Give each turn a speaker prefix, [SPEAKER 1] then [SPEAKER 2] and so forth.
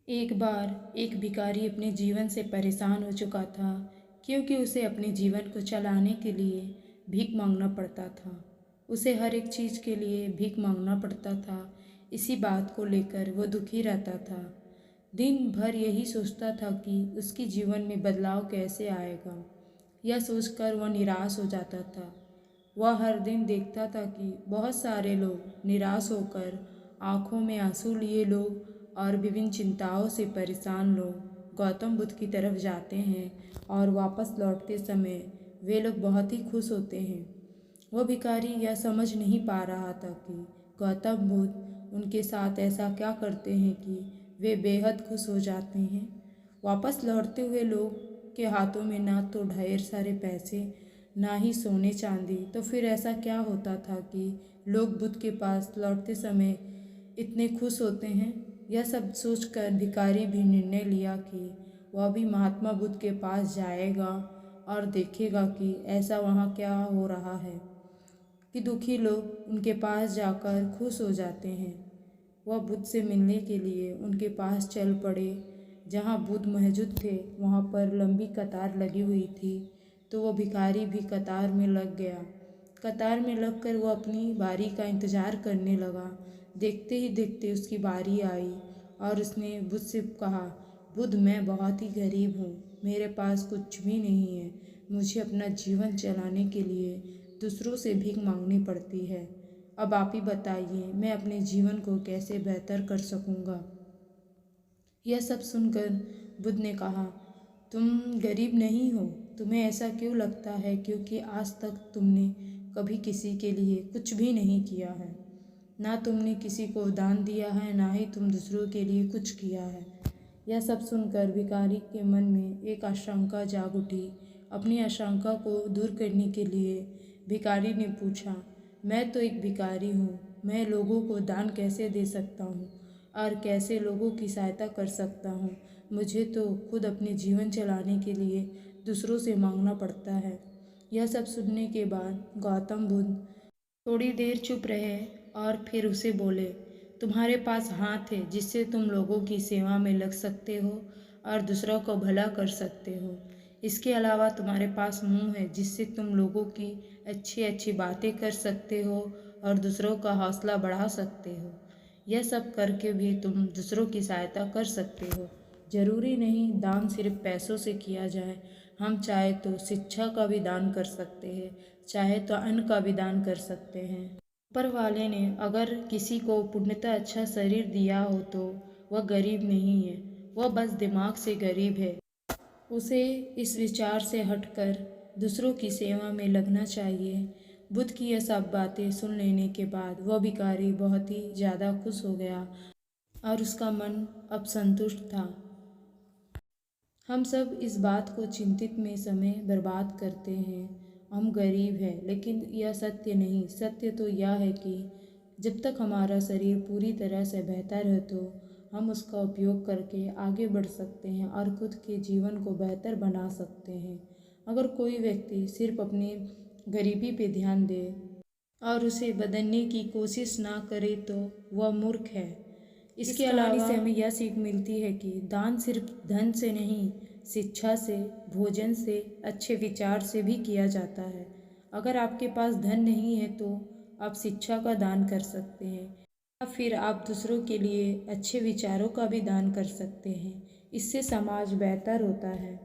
[SPEAKER 1] एक बार एक भिखारी अपने जीवन से परेशान हो चुका था, क्योंकि उसे अपने जीवन को चलाने के लिए भीख मांगना पड़ता था। उसे हर एक चीज़ के लिए भीख मांगना पड़ता था। इसी बात को लेकर वो दुखी रहता था। दिन भर यही सोचता था कि उसके जीवन में बदलाव कैसे आएगा। यह सोचकर वह निराश हो जाता था। वह हर दिन देखता था कि बहुत सारे लोग निराश होकर आंखों में आंसू लिए लोग और विभिन्न चिंताओं से परेशान लोग गौतम बुद्ध की तरफ जाते हैं और वापस लौटते समय वे लोग बहुत ही खुश होते हैं। वह भिखारी यह समझ नहीं पा रहा था कि गौतम बुद्ध उनके साथ ऐसा क्या करते हैं कि वे बेहद खुश हो जाते हैं। वापस लौटते हुए लोग के हाथों में ना तो ढेर सारे पैसे, ना ही सोने चांदी, तो फिर ऐसा क्या होता था कि लोग बुद्ध के पास लौटते समय इतने खुश होते हैं। यह सब सोचकर भिखारी भी निर्णय लिया कि वह भी महात्मा बुद्ध के पास जाएगा और देखेगा कि ऐसा वहाँ क्या हो रहा है कि दुखी लोग उनके पास जाकर खुश हो जाते हैं। वह बुद्ध से मिलने के लिए उनके पास चल पड़े। जहाँ बुद्ध मौजूद थे वहाँ पर लंबी कतार लगी हुई थी, तो वह भिखारी भी कतार में लग गया। कतार में लगकर वो अपनी बारी का इंतज़ार करने लगा। देखते ही देखते उसकी बारी आई और उसने बुद्ध से कहा, बुद्ध, मैं बहुत ही गरीब हूँ, मेरे पास कुछ भी नहीं है। मुझे अपना जीवन चलाने के लिए दूसरों से भीख मांगनी पड़ती है। अब आप ही बताइए, मैं अपने जीवन को कैसे बेहतर कर सकूँगा। यह सब सुनकर बुद्ध ने कहा, तुम गरीब नहीं हो। तुम्हें ऐसा क्यों लगता है? क्योंकि आज तक तुमने कभी किसी के लिए कुछ भी नहीं किया है। ना तुमने किसी को दान दिया है, ना ही तुम दूसरों के लिए कुछ किया है। यह सब सुनकर भिखारी के मन में एक आशंका जाग उठी। अपनी आशंका को दूर करने के लिए भिखारी ने पूछा, मैं तो एक भिखारी हूँ, मैं लोगों को दान कैसे दे सकता हूँ और कैसे लोगों की सहायता कर सकता हूँ। मुझे तो खुद अपने जीवन चलाने के लिए दूसरों से मांगना पड़ता है। यह सब सुनने के बाद गौतम बुद्ध थोड़ी देर चुप रहे और फिर उसे बोले, तुम्हारे पास हाथ है जिससे तुम लोगों की सेवा में लग सकते हो और दूसरों को भला कर सकते हो। इसके अलावा तुम्हारे पास मुंह है जिससे तुम लोगों की अच्छी अच्छी बातें कर सकते हो और दूसरों का हौसला बढ़ा सकते हो। यह सब करके भी तुम दूसरों की सहायता कर सकते हो। जरूरी नहीं दान सिर्फ पैसों से किया जाए। हम चाहे तो शिक्षा का भी दान कर सकते हैं, चाहे तो अन्न का भी दान कर सकते हैं। ऊपर वाले ने अगर किसी को पूर्णतः अच्छा शरीर दिया हो तो वह गरीब नहीं है, वह बस दिमाग से गरीब है। उसे इस विचार से हटकर दूसरों की सेवा में लगना चाहिए। बुद्ध की यह सब बातें सुन लेने के बाद वह भिखारी बहुत ही ज़्यादा खुश हो गया और उसका मन अब संतुष्ट था। हम सब इस बात को चिंतित में समय बर्बाद करते हैं। हम गरीब हैं, लेकिन यह सत्य नहीं। सत्य तो यह है कि जब तक हमारा शरीर पूरी तरह से बेहतर है तो हम उसका उपयोग करके आगे बढ़ सकते हैं और खुद के जीवन को बेहतर बना सकते हैं। अगर कोई व्यक्ति सिर्फ अपनी गरीबी पे ध्यान दे और उसे बदलने की कोशिश ना करे तो वह मूर्ख है। इसके अलावा से हमें यह सीख मिलती है कि दान सिर्फ धन से नहीं, शिक्षा से, भोजन से, अच्छे विचार से भी किया जाता है। अगर आपके पास धन नहीं है तो आप शिक्षा का दान कर सकते हैं या फिर आप दूसरों के लिए अच्छे विचारों का भी दान कर सकते हैं। इससे समाज बेहतर होता है।